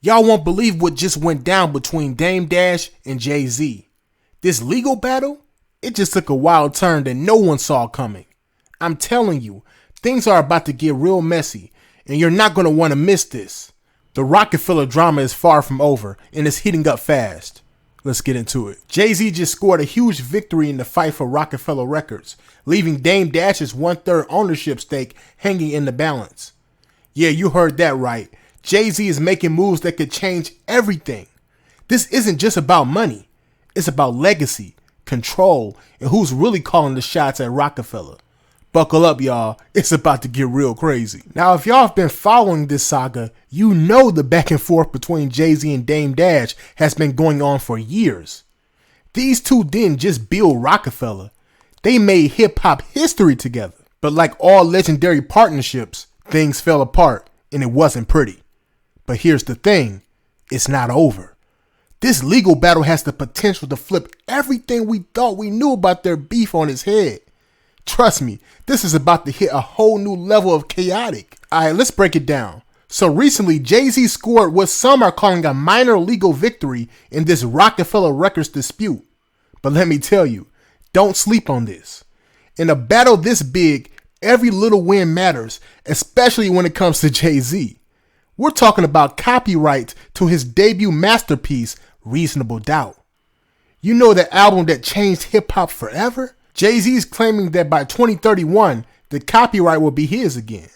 Y'all won't believe what just went down between Dame Dash and JayZ. This legal battle, it just took a wild turn that no one saw coming. I'm telling you, things are about to get real messy, and you're not going to want to miss this. The Roc-A-Fella drama is far from over, and it's heating up fast. Let's get into it. JayZ just scored a huge victory in the fight for Roc-A-Fella Records, leaving Dame Dash's 1/3 ownership stake hanging in the balance. Yeah, you heard that right. JayZ is making moves that could change everything. This isn't just about money. It's about legacy, control, and who's really calling the shots at Roc-A-Fella. Buckle up, y'all. It's about to get real crazy. Now, if y'all have been following this saga, you know the back and forth between JayZ and Dame Dash has been going on for years. These two didn't just build Roc-A-Fella. They made hip-hop history together. But like all legendary partnerships, things fell apart, and it wasn't pretty. But here's the thing, it's not over. This legal battle has the potential to flip everything we thought we knew about their beef on its head. Trust me, this is about to hit a whole new level of chaotic. Alright, let's break it down. So recently, JayZ scored what some are calling a minor legal victory in this Roc-A-Fella Records dispute. But let me tell you, don't sleep on this. In a battle this big, every little win matters, especially when it comes to JayZ. We're talking about copyrights to his debut masterpiece, Reasonable Doubt. You know the album that changed hip-hop forever? JayZ's claiming that by 2031, the copyright will be his again.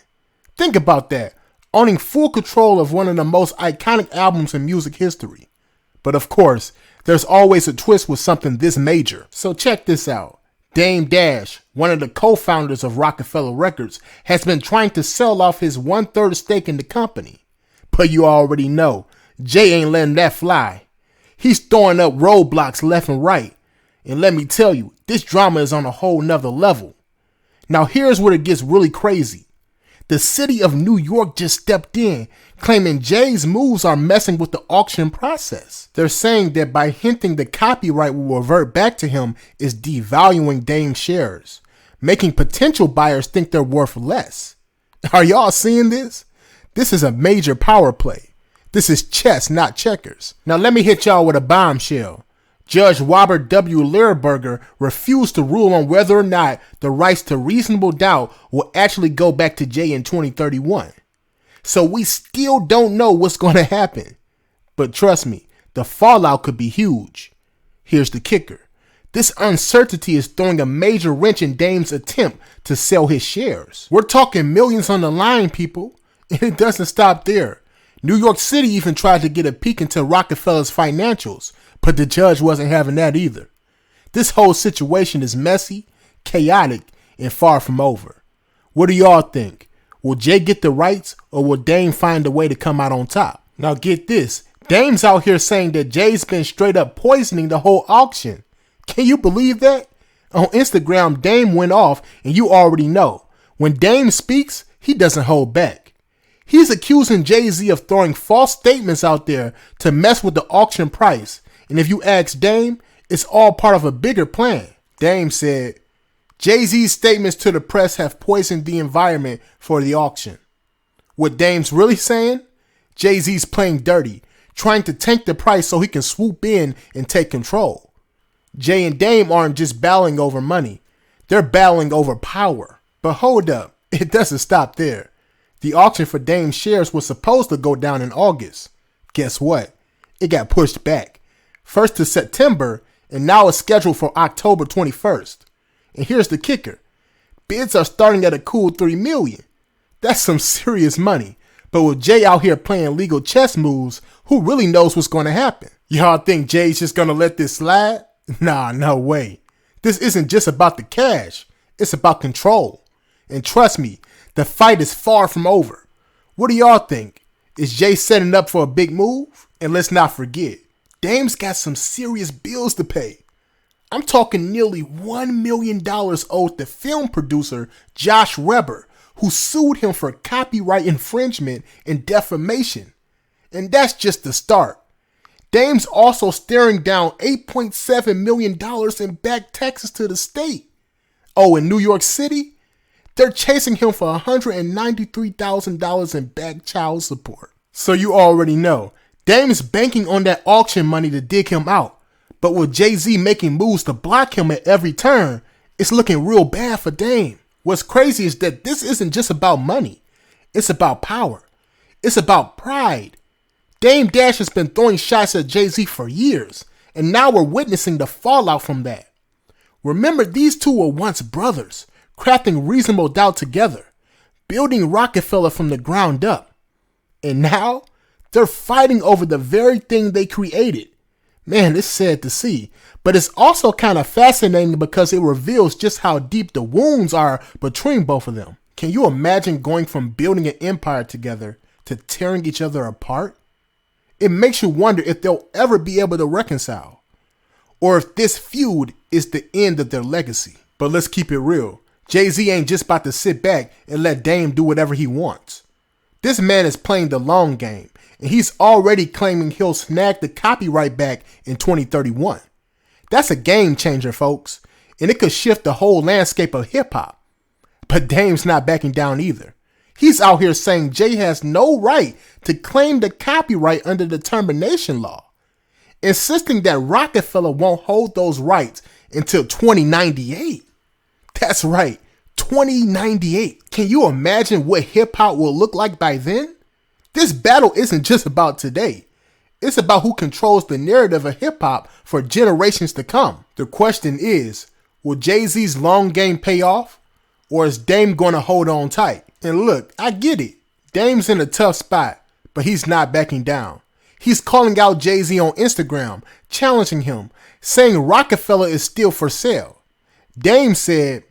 Think about that, owning full control of one of the most iconic albums in music history. But of course, there's always a twist with something this major. So check this out. Dame Dash, one of the co-founders of Roc-A-Fella Records, has been trying to sell off his 1/3 stake in the company. But you already know, Jay ain't letting that fly. He's throwing up roadblocks left and right. And let me tell you, this drama is on a whole nother level. Now here's where it gets really crazy. The city of New York just stepped in, claiming Jay's moves are messing with the auction process. They're saying that by hinting the copyright will revert back to him is devaluing Dame's shares, making potential buyers think they're worth less. Are y'all seeing this? This is a major power play. This is chess, not checkers. Now let me hit y'all with a bombshell. Judge Robert W. Lehrberger refused to rule on whether or not the rights to Reasonable Doubt will actually go back to Jay in 2031. So we still don't know what's going to happen. But trust me, the fallout could be huge. Here's the kicker. This uncertainty is throwing a major wrench in Dame's attempt to sell his shares. We're talking millions on the line, people. And it doesn't stop there. New York City even tried to get a peek into Roc-A-Fella's financials, but the judge wasn't having that either. This whole situation is messy, chaotic, and far from over. What do y'all think? Will Jay get the rights, or will Dame find a way to come out on top? Now get this, Dame's out here saying that Jay's been straight up poisoning the whole auction. Can you believe that? On Instagram, Dame went off, and you already know, when Dame speaks, he doesn't hold back. He's accusing JayZ of throwing false statements out there to mess with the auction price. And if you ask Dame, it's all part of a bigger plan. Dame said, JayZ's statements to the press have poisoned the environment for the auction. What Dame's really saying? JayZ's playing dirty, trying to tank the price so he can swoop in and take control. Jay and Dame aren't just battling over money. They're battling over power. But hold up, it doesn't stop there. The auction for Dame's shares was supposed to go down in August. Guess what? It got pushed back. First to September, and now it's scheduled for October 21st. And here's the kicker. Bids are starting at a cool $3 million. That's some serious money. But with Jay out here playing legal chess moves, who really knows what's going to happen? Y'all think Jay's just going to let this slide? Nah, no way. This isn't just about the cash. It's about control. And trust me, the fight is far from over. What do y'all think? Is Jay setting up for a big move? And let's not forget, Dame's got some serious bills to pay. I'm talking nearly $1 million owed to film producer Josh Reber, who sued him for copyright infringement and defamation. And that's just the start. Dame's also staring down $8.7 million in back taxes to the state. Oh, in New York City, they're chasing him for $193,000 in back child support. So you already know, Dame's banking on that auction money to dig him out, but with JayZ making moves to block him at every turn, it's looking real bad for Dame. What's crazy is that this isn't just about money. It's about power. It's about pride. Dame Dash has been throwing shots at JayZ for years, and now we're witnessing the fallout from that. Remember, these two were once brothers, crafting Reasonable Doubt together, building Roc-A-Fella from the ground up. And now, they're fighting over the very thing they created. Man, it's sad to see, but it's also kind of fascinating because it reveals just how deep the wounds are between both of them. Can you imagine going from building an empire together to tearing each other apart? It makes you wonder if they'll ever be able to reconcile, or if this feud is the end of their legacy. But let's keep it real. JayZ ain't just about to sit back and let Dame do whatever he wants. This man is playing the long game, and he's already claiming he'll snag the copyright back in 2031. That's a game changer, folks, and it could shift the whole landscape of hip-hop. But Dame's not backing down either. He's out here saying Jay has no right to claim the copyright under the termination law, insisting that Roc-A-Fella won't hold those rights until 2098. That's right, 2098. Can you imagine what hip-hop will look like by then? This battle isn't just about today. It's about who controls the narrative of hip-hop for generations to come. The question is, will JayZ's long game pay off? Or is Dame going to hold on tight? And look, I get it. Dame's in a tough spot, but he's not backing down. He's calling out JayZ on Instagram, challenging him, saying Roc-A-Fella is still for sale. Dame said,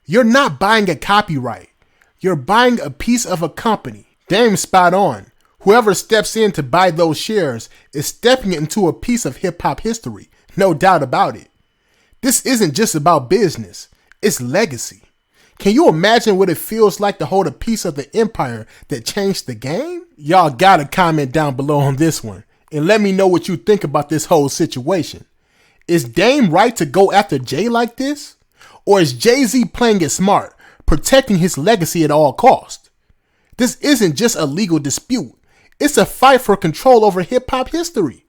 "You're not buying a copyright. You're buying a piece of a company." Dame's spot on. Whoever steps in to buy those shares is stepping into a piece of hip-hop history. No doubt about it. This isn't just about business. It's legacy. Can you imagine what it feels like to hold a piece of the empire that changed the game? Y'all gotta comment down below on this one and let me know what you think about this whole situation. Is Dame right to go after Jay like this? Or is JayZ playing it smart, protecting his legacy at all costs? This isn't just a legal dispute. It's a fight for control over hip-hop history.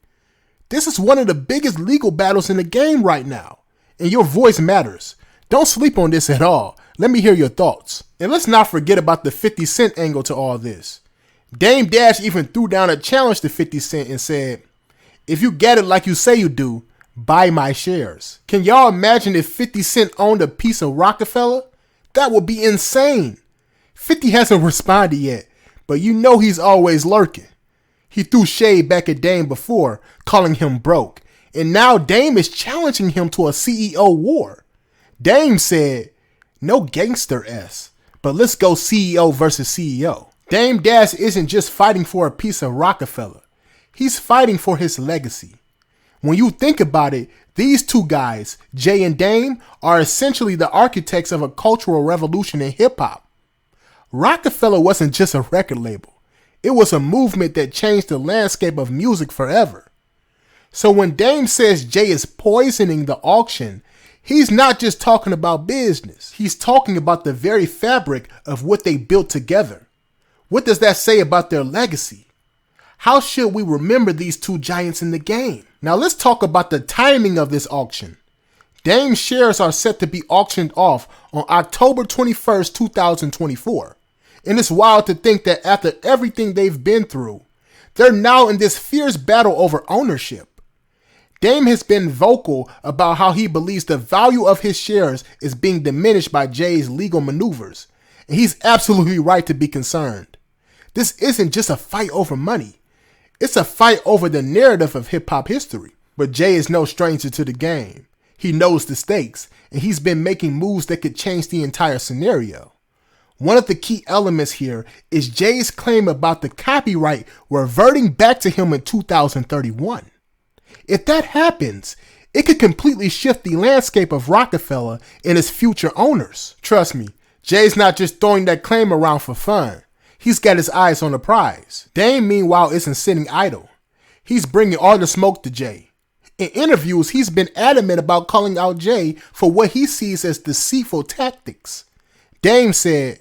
This is one of the biggest legal battles in the game right now, and your voice matters. Don't sleep on this at all. Let me hear your thoughts. And let's not forget about the 50 Cent angle to all this. Dame Dash even threw down a challenge to 50 Cent and said, "If you get it like you say you do, buy my shares." Can y'all imagine if 50 Cent owned a piece of Roc-A-Fella? That would be insane. 50 hasn't responded yet, but you know he's always lurking. He threw shade back at Dame before, calling him broke, and now Dame is challenging him to a CEO war. Dame said, "No gangster S, but let's go CEO versus CEO." Dame Dash isn't just fighting for a piece of Roc-A-Fella. He's fighting for his legacy. When you think about it, these two guys, Jay and Dame, are essentially the architects of a cultural revolution in hip-hop. Roc-A-Fella wasn't just a record label. It was a movement that changed the landscape of music forever. So when Dame says Jay is poisoning the auction, he's not just talking about business. He's talking about the very fabric of what they built together. What does that say about their legacy? How should we remember these two giants in the game? Now let's talk about the timing of this auction. Dame's shares are set to be auctioned off on October 21st, 2024. And it's wild to think that after everything they've been through, they're now in this fierce battle over ownership. Dame has been vocal about how he believes the value of his shares is being diminished by Jay's legal maneuvers, and he's absolutely right to be concerned. This isn't just a fight over money. It's a fight over the narrative of hip-hop history. But Jay is no stranger to the game. He knows the stakes, and he's been making moves that could change the entire scenario. One of the key elements here is Jay's claim about the copyright reverting back to him in 2031. If that happens, it could completely shift the landscape of Roc-A-Fella and its future owners. Trust me, Jay's not just throwing that claim around for fun. He's got his eyes on the prize. Dame, meanwhile, isn't sitting idle. He's bringing all the smoke to Jay. In interviews, he's been adamant about calling out Jay for what he sees as deceitful tactics. Dame said,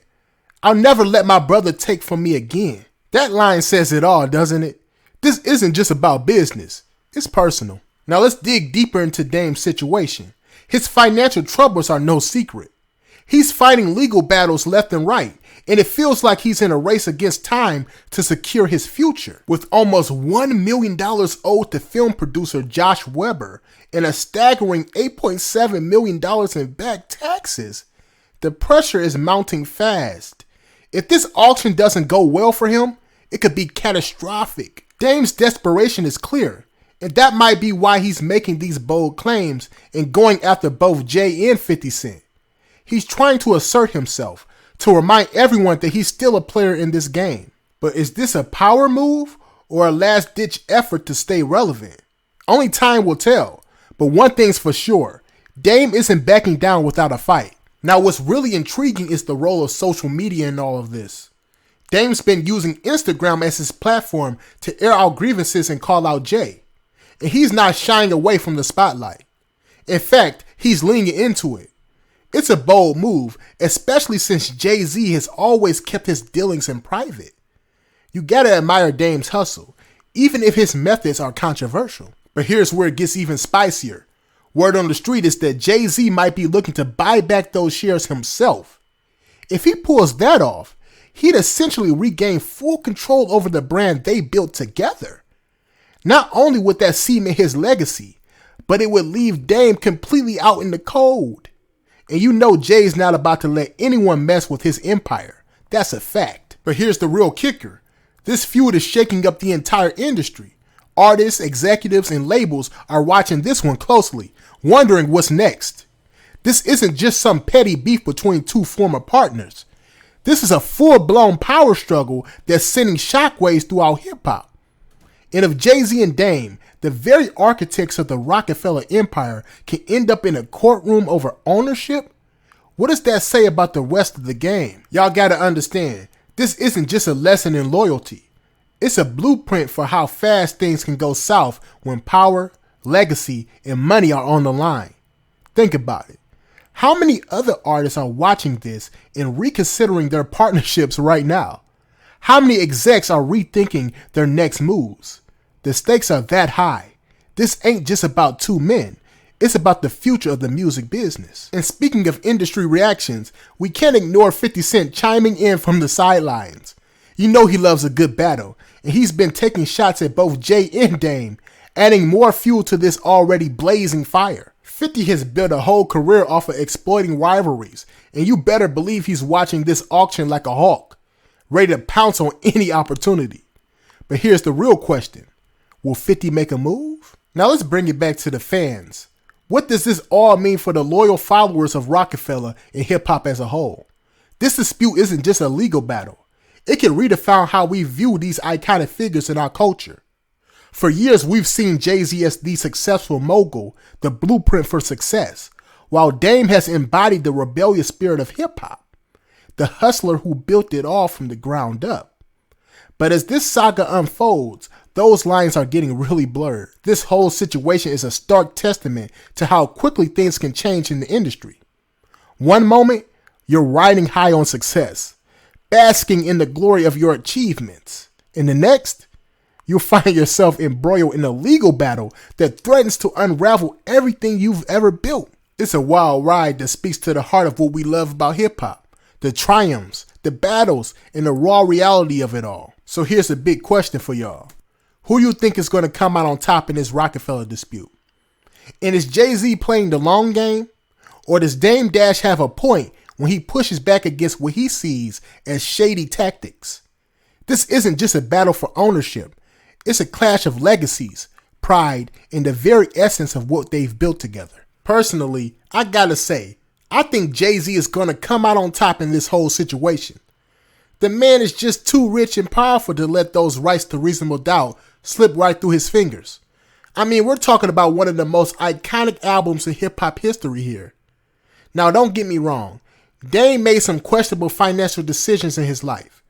"I'll never let my brother take from me again." That line says it all, doesn't it? This isn't just about business, it's personal. Now let's dig deeper into Dame's situation. His financial troubles are no secret. He's fighting legal battles left and right, and it feels like he's in a race against time to secure his future. With almost $1 million owed to film producer Josh Weber and a staggering $8.7 million in back taxes, the pressure is mounting fast. If this auction doesn't go well for him, it could be catastrophic. Dame's desperation is clear, and that might be why he's making these bold claims and going after both Jay and 50 Cent. He's trying to assert himself, to remind everyone that he's still a player in this game. But is this a power move or a last-ditch effort to stay relevant? Only time will tell, but one thing's for sure, Dame isn't backing down without a fight. Now what's really intriguing is the role of social media in all of this. Dame's been using Instagram as his platform to air out grievances and call out Jay. And he's not shying away from the spotlight. In fact, he's leaning into it. It's a bold move, especially since JayZ has always kept his dealings in private. You gotta admire Dame's hustle, even if his methods are controversial. But here's where it gets even spicier. Word on the street is that JayZ might be looking to buy back those shares himself. If he pulls that off, he'd essentially regain full control over the brand they built together. Not only would that cement his legacy, but it would leave Dame completely out in the cold. And you know Jay's not about to let anyone mess with his empire. That's a fact. But here's the real kicker. This feud is shaking up the entire industry. Artists, executives, and labels are watching this one closely, wondering what's next. This isn't just some petty beef between two former partners. This is a full-blown power struggle that's sending shockwaves throughout hip-hop. And if JayZ and Dame, the very architects of the Roc-A-Fella empire, can end up in a courtroom over ownership, what does that say about the rest of the game? Y'all gotta understand, this isn't just a lesson in loyalty. It's a blueprint for how fast things can go south when power, legacy, and money are on the line. Think about it. How many other artists are watching this and reconsidering their partnerships right now? How many execs are rethinking their next moves? The stakes are that high. This ain't just about two men. It's about the future of the music business. And speaking of industry reactions, we can't ignore 50 Cent chiming in from the sidelines. You know he loves a good battle, and he's been taking shots at both Jay and Dame, adding more fuel to this already blazing fire. 50 has built a whole career off of exploiting rivalries, and you better believe he's watching this auction like a hawk, ready to pounce on any opportunity. But here's the real question. Will 50 make a move? Now let's bring it back to the fans. What does this all mean for the loyal followers of Roc-A-Fella and hip-hop as a whole? This dispute isn't just a legal battle. It can redefine how we view these iconic figures in our culture. For years, we've seen JayZ as the successful mogul, the blueprint for success, while Dame has embodied the rebellious spirit of hip-hop, the hustler who built it all from the ground up. But as this saga unfolds, those lines are getting really blurred. This whole situation is a stark testament to how quickly things can change in the industry. One moment, you're riding high on success, basking in the glory of your achievements. In the next, you'll find yourself embroiled in a legal battle that threatens to unravel everything you've ever built. It's a wild ride that speaks to the heart of what we love about hip-hop, the triumphs, the battles, and the raw reality of it all. So here's a big question for y'all. Who do you think is going to come out on top in this Roc-A-Fella dispute? And is JayZ playing the long game? Or does Dame Dash have a point when he pushes back against what he sees as shady tactics? This isn't just a battle for ownership. It's a clash of legacies, pride, and the very essence of what they've built together. Personally, I gotta say, I think JayZ is going to come out on top in this whole situation. The man is just too rich and powerful to let those rights to reasonable doubt slip right through his fingers. I mean, we're talking about one of the most iconic albums in hip-hop history here. Now, don't get me wrong. Dame made some questionable financial decisions in his life.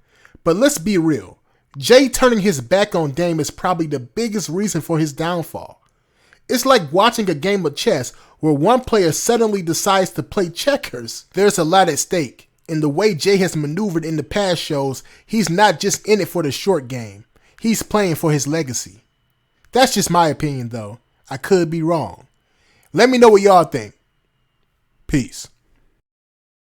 But let's be real. Jay turning his back on Dame is probably the biggest reason for his downfall. It's like watching a game of chess where one player suddenly decides to play checkers. There's a lot at stake. And the way Jay has maneuvered in the past shows he's not just in it for the short game. He's playing for his legacy. That's just my opinion though. I could be wrong. Let me know what y'all think. Peace.